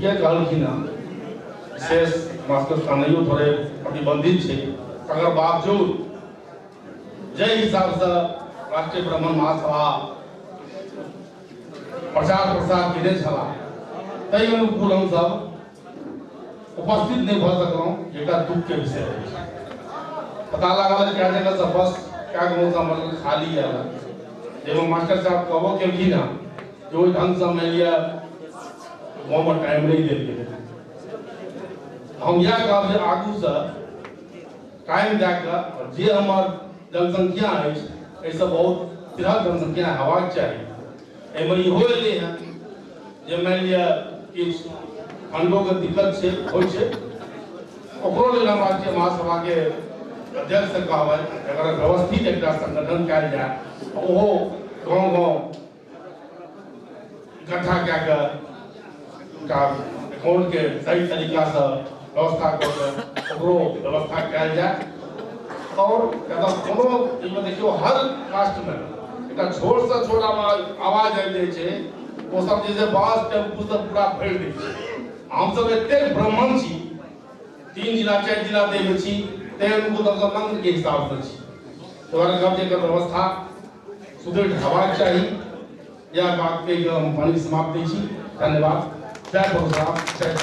ठीके कहलखिन हँ, विशेष मास्टर स्थानीय थोड़े प्रतिबंधित है, तकर बावजूद जै हिसाब से राष्ट्रीय ब्राह्मण महासभा प्रचार प्रसार केने छला तै अनुकूल हम सब उपस्थित नहीं भ सकलहुँ, एकटा दुख के विषय है। पता लागल क्या जगह से बस क्या गाँव से मतलब खाली है, जब मास्टर साहब कहबो केलखिन हँ कि ओहि ढंग से मान लिया गाँव में टाइम नहीं देल गेलै। हम यह कहब जे आगू से टाइम जाकर जे हमार जनसंख्या है ऐसे बहुत बृहद जनसंख्या हेबाक चाही। एहिमे इहो एलै हँ जे मान लिया किछु फंडो के दिक्कत छै होइ छै, ओकरो लेल हम राष्ट्रीय महासभा के अध्यक्ष से कहबै अगर व्यवस्थित एक संगठन कयल जाय, ओहो गाँव गाँव इकट्ठा कए कऽ अकाउंट के सही तरीका से व्यवस्था कर ओकरो व्यवस्था कयल जाय। और कोनो देखियो हर कास्ट में एक छोट से छोट आवाज आबि जाइ छै, ओ सब जे बस टेम्पू से पूरा भरि दै छै। हम सब एते ब्राह्मण छी, 3 जिला 4 जिला देव छी, तैं उनको दर्शन के हिसाब से छी, तो व्यवस्था सुदृढ़ हेबाक चाही। यह बात पे हम पानी समाप्त दै छी। धन्यवाद। जय परशुराम, जय